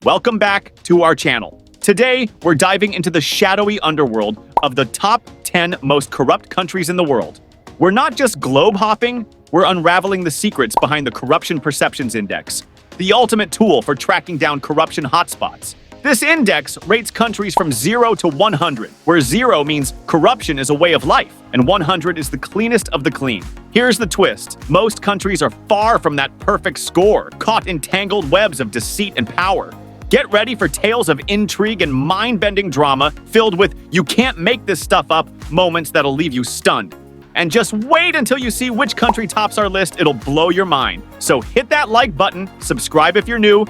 Welcome back to our channel. Today, we're diving into the shadowy underworld of the top 10 most corrupt countries in the world. We're not just globe hopping, we're unraveling the secrets behind the Corruption Perceptions Index, the ultimate tool for tracking down corruption hotspots. This index rates countries from 0 to 100, where 0 means corruption is a way of life, and 100 is the cleanest of the clean. Here's the twist. Most countries are far from that perfect score, caught in tangled webs of deceit and power. Get ready for tales of intrigue and mind-bending drama filled with "you can't make this stuff up" moments that'll leave you stunned. And just wait until you see which country tops our list, it'll blow your mind. So hit that like button, subscribe if you're new,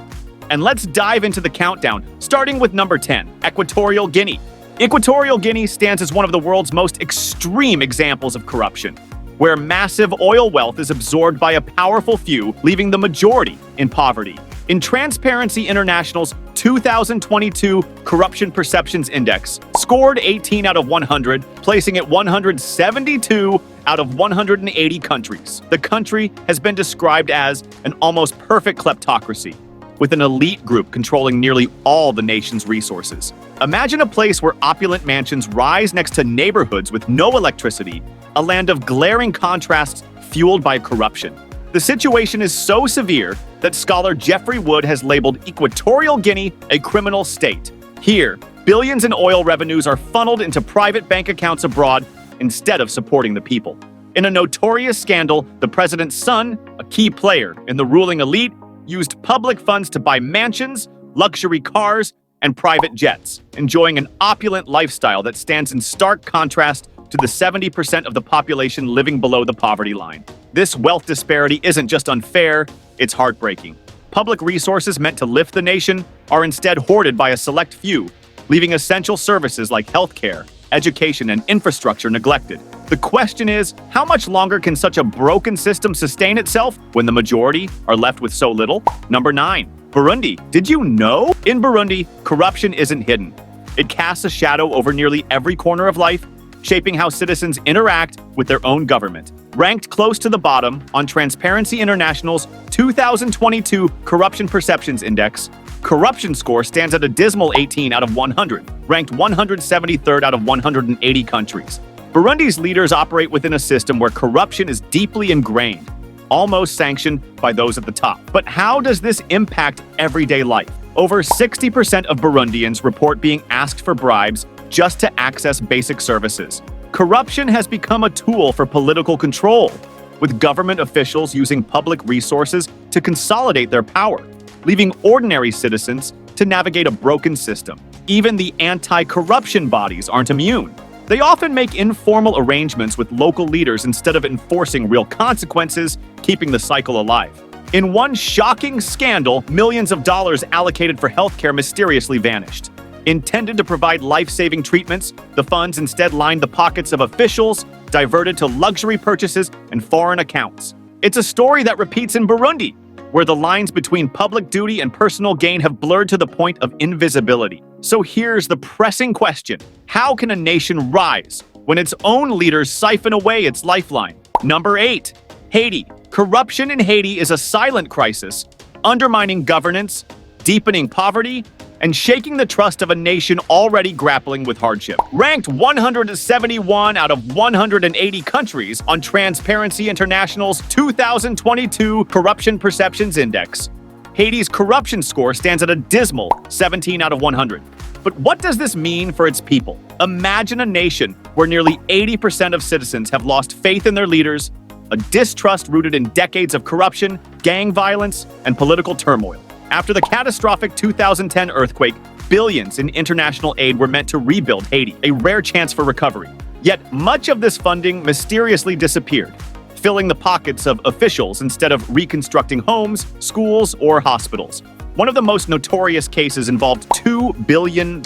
and let's dive into the countdown, starting with number 10, Equatorial Guinea. Equatorial Guinea stands as one of the world's most extreme examples of corruption, where massive oil wealth is absorbed by a powerful few, leaving the majority in poverty. In Transparency International's 2022 Corruption Perceptions Index, scored 18 out of 100, placing it 172 out of 180 countries. The country has been described as an almost perfect kleptocracy, with an elite group controlling nearly all the nation's resources. Imagine a place where opulent mansions rise next to neighborhoods with no electricity, a land of glaring contrasts fueled by corruption. The situation is so severe that scholar Jeffrey Wood has labeled Equatorial Guinea a criminal state. Here, billions in oil revenues are funneled into private bank accounts abroad instead of supporting the people. In a notorious scandal, the president's son, a key player in the ruling elite, used public funds to buy mansions, luxury cars, and private jets, enjoying an opulent lifestyle that stands in stark contrast to the 70% of the population living below the poverty line. This wealth disparity isn't just unfair, it's heartbreaking. Public resources meant to lift the nation are instead hoarded by a select few, leaving essential services like healthcare, education, and infrastructure neglected. The question is, how much longer can such a broken system sustain itself when the majority are left with so little? Number 9. Burundi. Did you know? In Burundi, corruption isn't hidden. It casts a shadow over nearly every corner of life, shaping how citizens interact with their own government. Ranked close to the bottom on Transparency International's 2022 Corruption Perceptions Index, corruption score stands at a dismal 18 out of 100, ranked 173rd out of 180 countries. Burundi's leaders operate within a system where corruption is deeply ingrained, almost sanctioned by those at the top. But how does this impact everyday life? Over 60% of Burundians report being asked for bribes just to access basic services. Corruption has become a tool for political control, with government officials using public resources to consolidate their power, leaving ordinary citizens to navigate a broken system. Even the anti-corruption bodies aren't immune. They often make informal arrangements with local leaders instead of enforcing real consequences, keeping the cycle alive. In one shocking scandal, millions of dollars allocated for healthcare mysteriously vanished. Intended to provide life-saving treatments, the funds instead lined the pockets of officials, diverted to luxury purchases and foreign accounts. It's a story that repeats in Burundi, where the lines between public duty and personal gain have blurred to the point of invisibility. So here's the pressing question. How can a nation rise when its own leaders siphon away its lifeline? Number 8. Haiti. Corruption in Haiti is a silent crisis, undermining governance, deepening poverty, and shaking the trust of a nation already grappling with hardship. Ranked 171 out of 180 countries on Transparency International's 2022 Corruption Perceptions Index, Haiti's corruption score stands at a dismal 17 out of 100. But what does this mean for its people? Imagine a nation where nearly 80% of citizens have lost faith in their leaders, a distrust rooted in decades of corruption, gang violence, and political turmoil. After the catastrophic 2010 earthquake, billions in international aid were meant to rebuild Haiti, a rare chance for recovery. Yet much of this funding mysteriously disappeared, filling the pockets of officials instead of reconstructing homes, schools, or hospitals. One of the most notorious cases involved $2 billion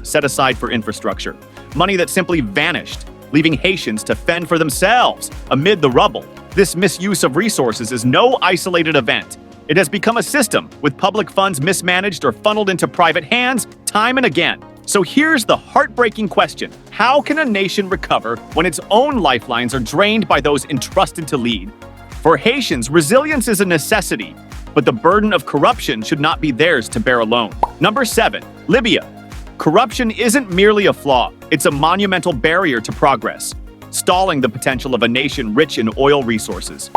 set aside for infrastructure, money that simply vanished, leaving Haitians to fend for themselves amid the rubble. This misuse of resources is no isolated event. It has become a system, with public funds mismanaged or funneled into private hands time and again. So here's the heartbreaking question. How can a nation recover when its own lifelines are drained by those entrusted to lead? For Haitians, resilience is a necessity, but the burden of corruption should not be theirs to bear alone. Number 7. Libya. Corruption isn't merely a flaw, it's a monumental barrier to progress, stalling the potential of a nation rich in oil resources.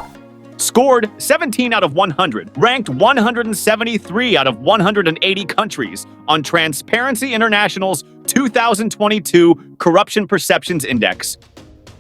Scored 17 out of 100, ranked 173 out of 180 countries on Transparency International's 2022 Corruption Perceptions Index.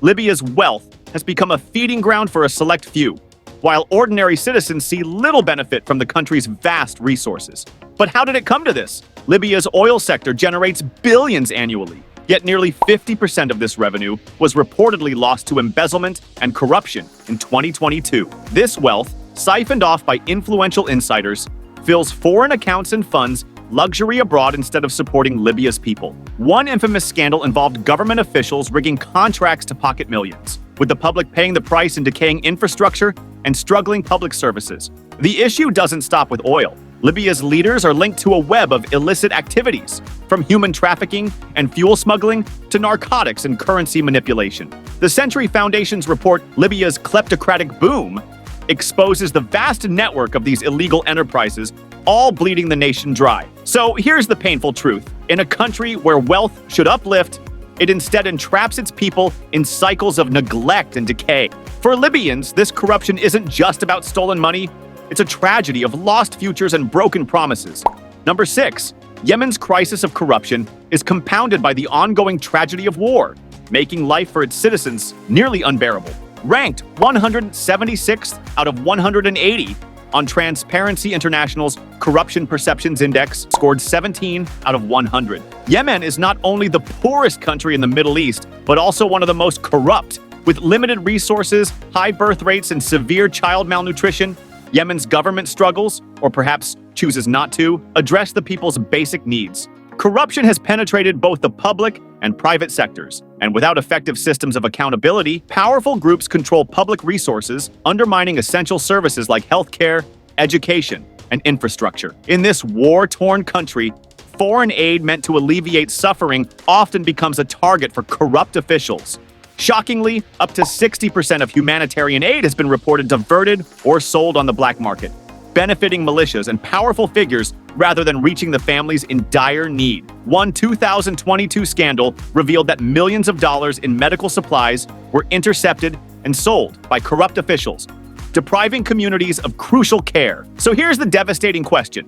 Libya's wealth has become a feeding ground for a select few, while ordinary citizens see little benefit from the country's vast resources. But how did it come to this? Libya's oil sector generates billions annually, yet nearly 50% of this revenue was reportedly lost to embezzlement and corruption in 2022. This wealth, siphoned off by influential insiders, fills foreign accounts and funds luxury abroad instead of supporting Libya's people. One infamous scandal involved government officials rigging contracts to pocket millions, with the public paying the price in decaying infrastructure and struggling public services. The issue doesn't stop with oil. Libya's leaders are linked to a web of illicit activities, from human trafficking and fuel smuggling to narcotics and currency manipulation. The Century Foundation's report, Libya's Kleptocratic Boom, exposes the vast network of these illegal enterprises, all bleeding the nation dry. So here's the painful truth. In a country where wealth should uplift, it instead entraps its people in cycles of neglect and decay. For Libyans, this corruption isn't just about stolen money. It's a tragedy of lost futures and broken promises. Number 6. Yemen's crisis of corruption is compounded by the ongoing tragedy of war, making life for its citizens nearly unbearable. Ranked 176th out of 180 on Transparency International's Corruption Perceptions Index, scored 17 out of 100. Yemen is not only the poorest country in the Middle East, but also one of the most corrupt. With limited resources, high birth rates, and severe child malnutrition, Yemen's government struggles, or perhaps chooses not to, address the people's basic needs. Corruption has penetrated both the public and private sectors, and without effective systems of accountability, powerful groups control public resources, undermining essential services like healthcare, education, and infrastructure. In this war-torn country, foreign aid meant to alleviate suffering often becomes a target for corrupt officials. Shockingly, up to 60% of humanitarian aid has been reported diverted or sold on the black market, benefiting militias and powerful figures rather than reaching the families in dire need. One 2022 scandal revealed that millions of dollars in medical supplies were intercepted and sold by corrupt officials, depriving communities of crucial care. So here's the devastating question.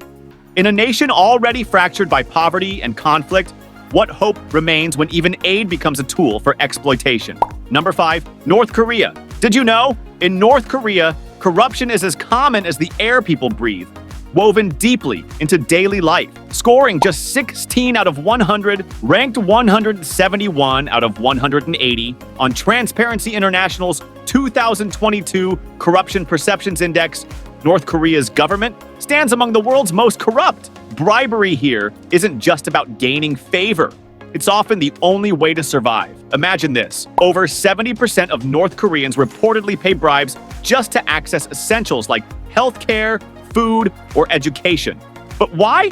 In a nation already fractured by poverty and conflict, what hope remains when even aid becomes a tool for exploitation? Number 5. North Korea. Did you know? In North Korea, corruption is as common as the air people breathe, woven deeply into daily life. Scoring just 16 out of 100, ranked 171 out of 180 on Transparency International's 2022 Corruption Perceptions Index, North Korea's government stands among the world's most corrupt. Bribery here isn't just about gaining favor. It's often the only way to survive. Imagine this. Over 70% of North Koreans reportedly pay bribes just to access essentials like healthcare, food, or education. But why?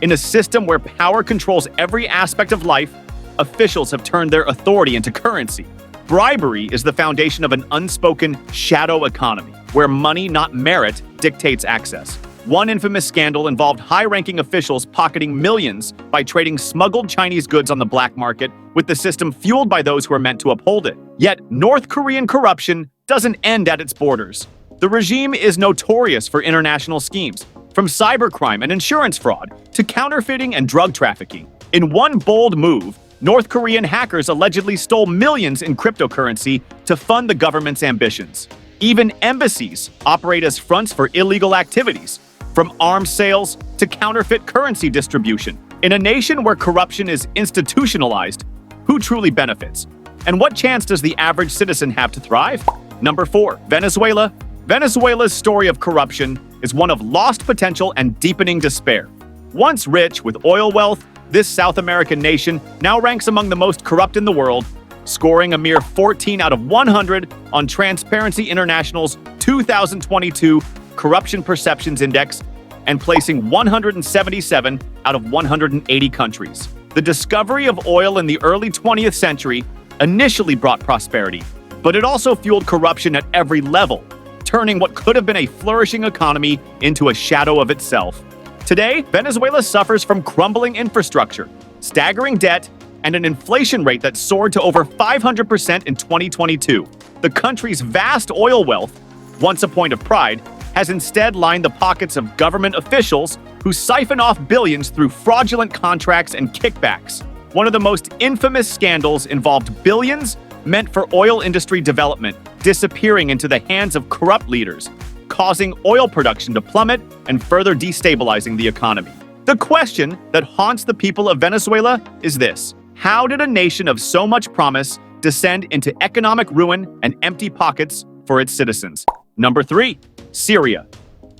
In a system where power controls every aspect of life, officials have turned their authority into currency. Bribery is the foundation of an unspoken shadow economy, where money, not merit, dictates access. One infamous scandal involved high-ranking officials pocketing millions by trading smuggled Chinese goods on the black market, with the system fueled by those who are meant to uphold it. Yet, North Korean corruption doesn't end at its borders. The regime is notorious for international schemes, from cybercrime and insurance fraud to counterfeiting and drug trafficking. In one bold move, North Korean hackers allegedly stole millions in cryptocurrency to fund the government's ambitions. Even embassies operate as fronts for illegal activities, from arms sales to counterfeit currency distribution. In a nation where corruption is institutionalized, who truly benefits? And what chance does the average citizen have to thrive? Number 4. Venezuela. Venezuela's story of corruption is one of lost potential and deepening despair. Once rich with oil wealth, this South American nation now ranks among the most corrupt in the world, scoring a mere 14 out of 100 on Transparency International's 2022 Corruption Perceptions Index and placing 177 out of 180 countries. The discovery of oil in the early 20th century initially brought prosperity, but it also fueled corruption at every level, turning what could have been a flourishing economy into a shadow of itself. Today, Venezuela suffers from crumbling infrastructure, staggering debt, and an inflation rate that soared to over 500% in 2022. The country's vast oil wealth, once a point of pride, has instead lined the pockets of government officials who siphon off billions through fraudulent contracts and kickbacks. One of the most infamous scandals involved billions meant for oil industry development disappearing into the hands of corrupt leaders, causing oil production to plummet and further destabilizing the economy. The question that haunts the people of Venezuela is this: how did a nation of so much promise descend into economic ruin and empty pockets for its citizens? Number 3. Syria.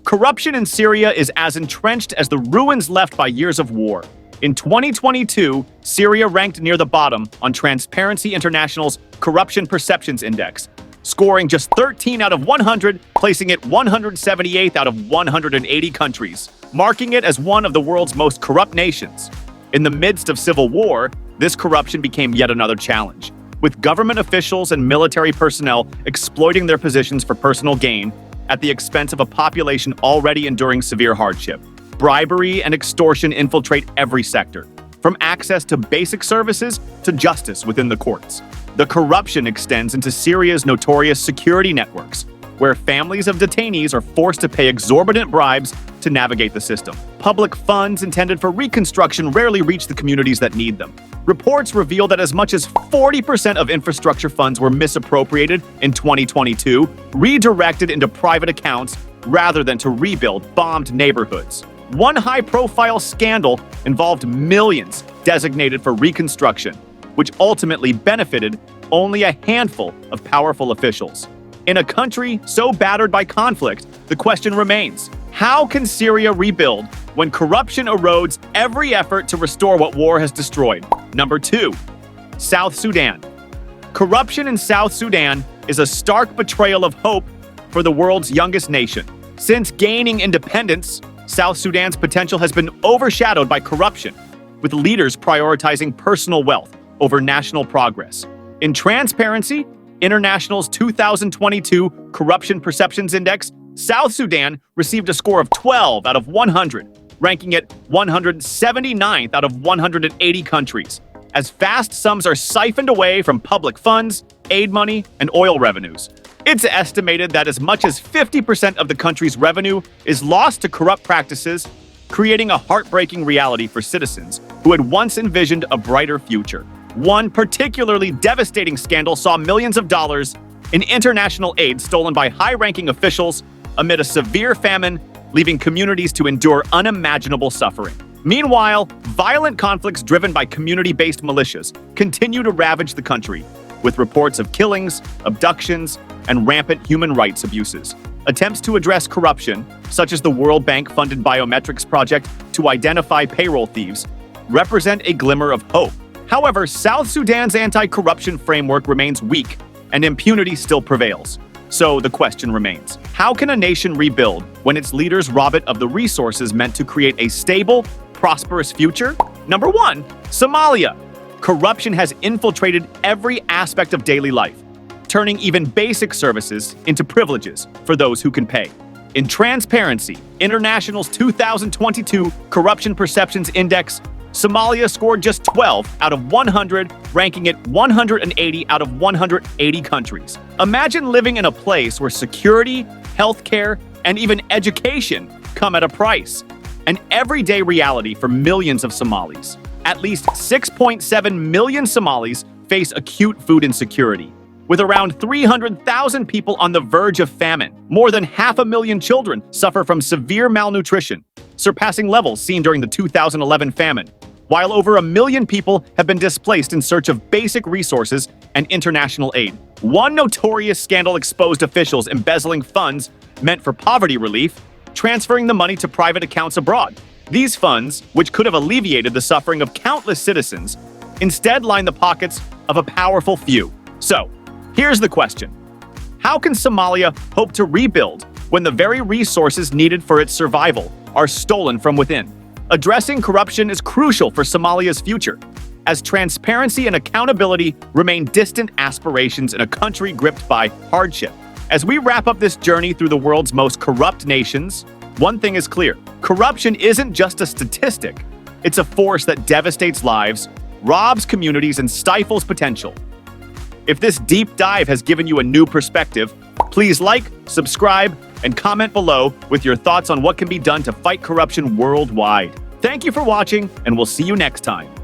Corruption in Syria is as entrenched as the ruins left by years of war. In 2022, Syria ranked near the bottom on Transparency International's Corruption Perceptions Index, scoring just 13 out of 100, placing it 178th out of 180 countries, marking it as one of the world's most corrupt nations. In the midst of civil war, this corruption became yet another challenge, with government officials and military personnel exploiting their positions for personal gain at the expense of a population already enduring severe hardship. Bribery and extortion infiltrate every sector, from access to basic services to justice within the courts. The corruption extends into Syria's notorious security networks, where families of detainees are forced to pay exorbitant bribes to navigate the system. Public funds intended for reconstruction rarely reach the communities that need them. Reports reveal that as much as 40% of infrastructure funds were misappropriated in 2022, redirected into private accounts rather than to rebuild bombed neighborhoods. One high-profile scandal involved millions designated for reconstruction, which ultimately benefited only a handful of powerful officials. In a country so battered by conflict, the question remains: how can Syria rebuild when corruption erodes every effort to restore what war has destroyed? Number 2. South Sudan. Corruption in South Sudan is a stark betrayal of hope for the world's youngest nation. Since gaining independence, South Sudan's potential has been overshadowed by corruption, with leaders prioritizing personal wealth over national progress. In Transparency International's 2022 Corruption Perceptions Index, South Sudan received a score of 12 out of 100, ranking it 179th out of 180 countries, as vast sums are siphoned away from public funds, aid money, and oil revenues. It's estimated that as much as 50% of the country's revenue is lost to corrupt practices, creating a heartbreaking reality for citizens who had once envisioned a brighter future. One particularly devastating scandal saw millions of dollars in international aid stolen by high-ranking officials amid a severe famine, leaving communities to endure unimaginable suffering. Meanwhile, violent conflicts driven by community-based militias continue to ravage the country, with reports of killings, abductions, and rampant human rights abuses. Attempts to address corruption, such as the World Bank-funded biometrics project to identify payroll thieves, represent a glimmer of hope. However, South Sudan's anti-corruption framework remains weak, and impunity still prevails. So the question remains: how can a nation rebuild when its leaders rob it of the resources meant to create a stable, prosperous future? Number 1. Somalia. Corruption has infiltrated every aspect of daily life, turning even basic services into privileges for those who can pay. In Transparency International's 2022 Corruption Perceptions Index, Somalia scored just 12 out of 100, ranking it 180 out of 180 countries. Imagine living in a place where security, healthcare, and even education come at a price, an everyday reality for millions of Somalis. At least 6.7 million Somalis face acute food insecurity, with around 300,000 people on the verge of famine. More than 500,000 children suffer from severe malnutrition, surpassing levels seen during the 2011 famine, while over 1 million people have been displaced in search of basic resources and international aid. One notorious scandal exposed officials embezzling funds meant for poverty relief, transferring the money to private accounts abroad. These funds, which could have alleviated the suffering of countless citizens, instead line the pockets of a powerful few. So, here's the question: how can Somalia hope to rebuild when the very resources needed for its survival are stolen from within? Addressing corruption is crucial for Somalia's future, as transparency and accountability remain distant aspirations in a country gripped by hardship. As we wrap up this journey through the world's most corrupt nations, one thing is clear. Corruption isn't just a statistic. It's a force that devastates lives, robs communities, and stifles potential. If this deep dive has given you a new perspective, please like, subscribe, and comment below with your thoughts on what can be done to fight corruption worldwide. Thank you for watching, and we'll see you next time.